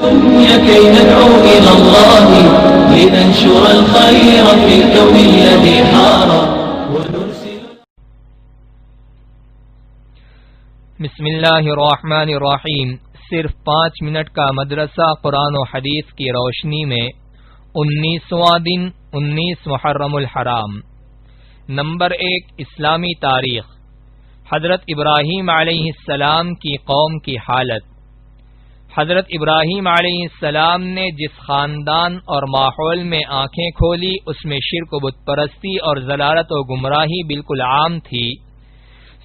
كي ندعو إلى الله لننشر الخير في الكون الذي حار ونرسل. بسم اللہ الرحمن الرحیم. صرف 5 منٹ کا مدرسہ قرآن و حدیث کی روشنی میں 19واں دن 19 محرم الحرام. نمبر 1 اسلامی تاریخ. حضرت ابراہیم علیہ السلام کی قوم کی حالت. حضرت ابراہیم علیہ السلام نے جس خاندان اور ماحول میں آنکھیں کھولی اس میں شرک و بت پرستی اور ضلالت و گمراہی بالکل عام تھی.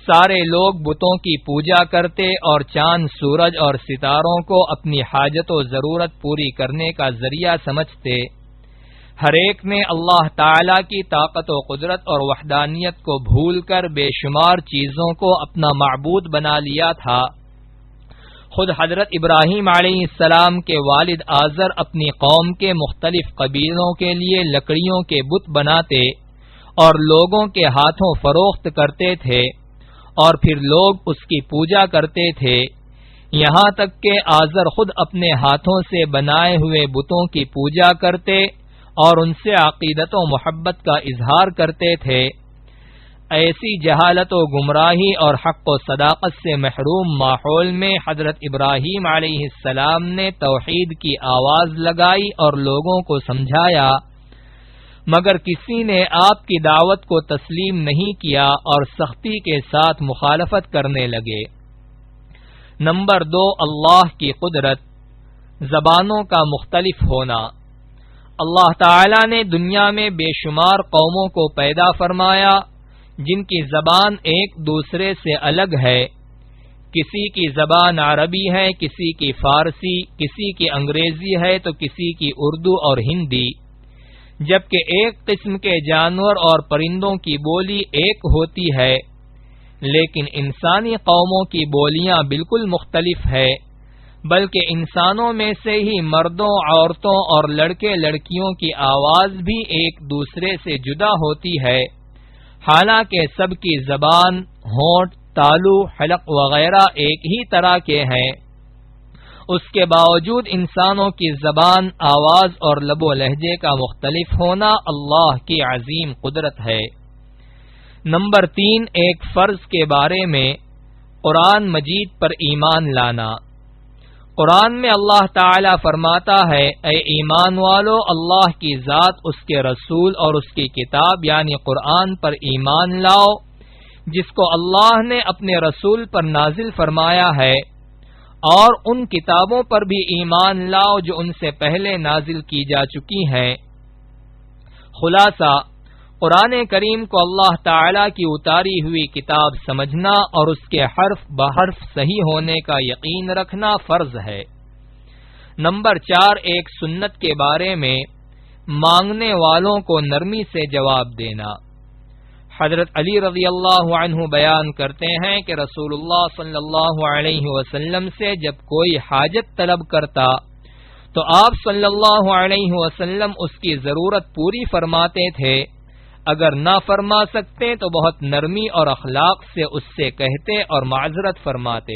سارے لوگ بتوں کی پوجا کرتے اور چاند سورج اور ستاروں کو اپنی حاجت و ضرورت پوری کرنے کا ذریعہ سمجھتے. ہر ایک نے اللہ تعالی کی طاقت و قدرت اور وحدانیت کو بھول کر بے شمار چیزوں کو اپنا معبود بنا لیا تھا. خود حضرت ابراہیم علیہ السلام کے والد آزر اپنی قوم کے مختلف قبیلوں کے لیے لکڑیوں کے بت بناتے اور لوگوں کے ہاتھوں فروخت کرتے تھے اور پھر لوگ اس کی پوجا کرتے تھے. یہاں تک کہ آزر خود اپنے ہاتھوں سے بنائے ہوئے بتوں کی پوجا کرتے اور ان سے عقیدت و محبت کا اظہار کرتے تھے. ایسی جہالت و گمراہی اور حق و صداقت سے محروم ماحول میں حضرت ابراہیم علیہ السلام نے توحید کی آواز لگائی اور لوگوں کو سمجھایا، مگر کسی نے آپ کی دعوت کو تسلیم نہیں کیا اور سختی کے ساتھ مخالفت کرنے لگے. نمبر 2 اللہ کی قدرت. زبانوں کا مختلف ہونا. اللہ تعالی نے دنیا میں بے شمار قوموں کو پیدا فرمایا جن کی زبان ایک دوسرے سے الگ ہے. کسی کی زبان عربی ہے، کسی کی فارسی، کسی کی انگریزی ہے تو کسی کی اردو اور ہندی. جبکہ ایک قسم کے جانور اور پرندوں کی بولی ایک ہوتی ہے، لیکن انسانی قوموں کی بولیاں بالکل مختلف ہے. بلکہ انسانوں میں سے ہی مردوں، عورتوں اور لڑکے لڑکیوں کی آواز بھی ایک دوسرے سے جدا ہوتی ہے. حالانکہ سب کی زبان، ہونٹ، تالو، حلق وغیرہ ایک ہی طرح کے ہیں، اس کے باوجود انسانوں کی زبان، آواز اور لب و لہجے کا مختلف ہونا اللہ کی عظیم قدرت ہے. نمبر 3 ایک فرض کے بارے میں قرآن مجید پر ایمان لانا. قرآن میں اللہ تعالی فرماتا ہے، اے ایمان والو، اللہ کی ذات، اس کے رسول اور اس کی کتاب یعنی قرآن پر ایمان لاؤ جس کو اللہ نے اپنے رسول پر نازل فرمایا ہے، اور ان کتابوں پر بھی ایمان لاؤ جو ان سے پہلے نازل کی جا چکی ہیں. خلاصہ، قرآن کریم کو اللہ تعالی کی اتاری ہوئی کتاب سمجھنا اور اس کے حرف بحرف صحیح ہونے کا یقین رکھنا فرض ہے. نمبر 4 ایک سنت کے بارے میں مانگنے والوں کو نرمی سے جواب دینا. حضرت علی رضی اللہ عنہ بیان کرتے ہیں کہ رسول اللہ صلی اللہ علیہ وسلم سے جب کوئی حاجت طلب کرتا تو آپ صلی اللہ علیہ وسلم اس کی ضرورت پوری فرماتے تھے. اگر نہ فرما سکتے تو بہت نرمی اور اخلاق سے اس سے کہتے اور معذرت فرماتے.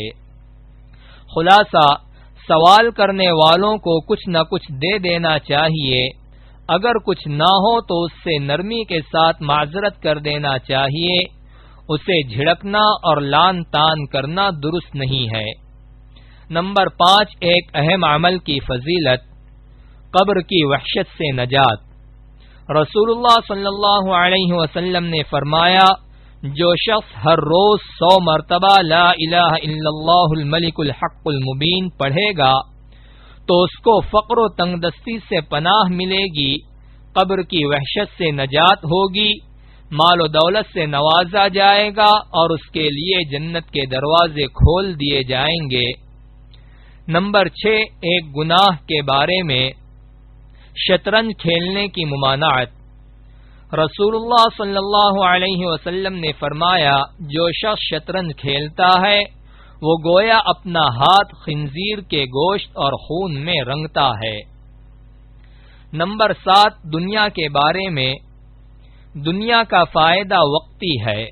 خلاصہ، سوال کرنے والوں کو کچھ نہ کچھ دے دینا چاہیے. اگر کچھ نہ ہو تو اس سے نرمی کے ساتھ معذرت کر دینا چاہیے. اسے جھڑکنا اور لان تان کرنا درست نہیں ہے. نمبر 5 ایک اہم عمل کی فضیلت. قبر کی وحشت سے نجات. رسول اللہ صلی اللہ علیہ وسلم نے فرمایا، جو شخص ہر روز 100 مرتبہ لا الہ الا اللہ الملک الحق المبین پڑھے گا تو اس کو فقر و تنگ دستی سے پناہ ملے گی، قبر کی وحشت سے نجات ہوگی، مال و دولت سے نوازا جائے گا اور اس کے لیے جنت کے دروازے کھول دیے جائیں گے. نمبر 6 ایک گناہ کے بارے میں شطرنج کھیلنے کی ممانعت. رسول اللہ صلی اللہ علیہ وسلم نے فرمایا، جو شخص شطرنج کھیلتا ہے وہ گویا اپنا ہاتھ خنزیر کے گوشت اور خون میں رنگتا ہے. نمبر 7 دنیا کے بارے میں. دنیا کا فائدہ وقتی ہے.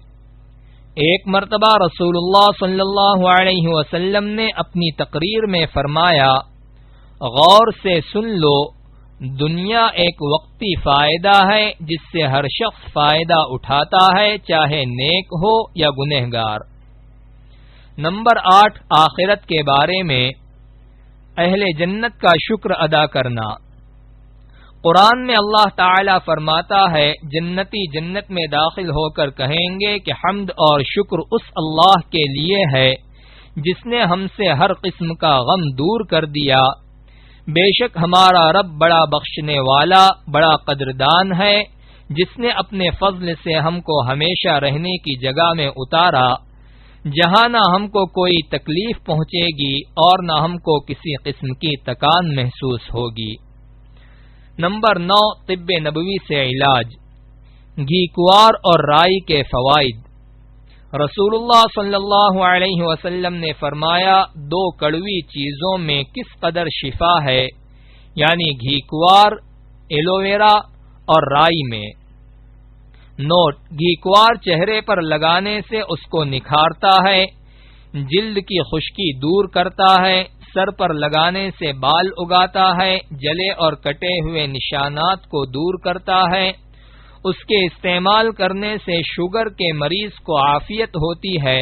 ایک مرتبہ رسول اللہ صلی اللہ علیہ وسلم نے اپنی تقریر میں فرمایا، غور سے سن لو، دنیا ایک وقتی فائدہ ہے جس سے ہر شخص فائدہ اٹھاتا ہے، چاہے نیک ہو یا گنہگار۔ نمبر 8، آخرت کے بارے میں اہل جنت کا شکر ادا کرنا۔ قرآن میں اللہ تعالی فرماتا ہے، جنتی جنت میں داخل ہو کر کہیں گے کہ حمد اور شکر اس اللہ کے لیے ہے جس نے ہم سے ہر قسم کا غم دور کر دیا۔ بے شک ہمارا رب بڑا بخشنے والا، بڑا قدردان ہے، جس نے اپنے فضل سے ہم کو ہمیشہ رہنے کی جگہ میں اتارا، جہاں نہ ہم کو کوئی تکلیف پہنچے گی اور نہ ہم کو کسی قسم کی تکان محسوس ہوگی۔ نمبر 9، طب نبوی سے علاج، گھی کوار اور رائی کے فوائد۔ رسول اللہ صلی اللہ علیہ وسلم نے فرمایا، 2 کڑوی چیزوں میں کس قدر شفا ہے، یعنی گھی کوار، ایلوویرا اور رائی میں۔ نوٹ: گھی کوار چہرے پر لگانے سے اس کو نکھارتا ہے، جلد کی خشکی دور کرتا ہے، سر پر لگانے سے بال اگاتا ہے، جلے اور کٹے ہوئے نشانات کو دور کرتا ہے، اس کے استعمال کرنے سے شوگر کے مریض کو عافیت ہوتی ہے،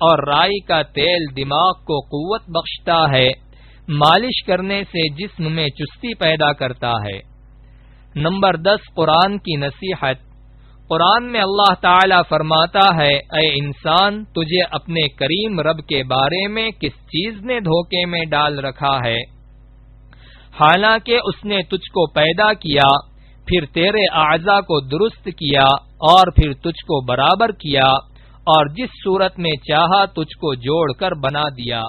اور رائی کا تیل دماغ کو قوت بخشتا ہے، مالش کرنے سے جسم میں چستی پیدا کرتا ہے۔ نمبر 10، قرآن کی نصیحت۔ قرآن میں اللہ تعالی فرماتا ہے، اے انسان، تجھے اپنے کریم رب کے بارے میں کس چیز نے دھوکے میں ڈال رکھا ہے؟ حالانکہ اس نے تجھ کو پیدا کیا، پھر تیرے اعضاء کو درست کیا اور پھر تجھ کو برابر کیا، اور جس صورت میں چاہا تجھ کو جوڑ کر بنا دیا۔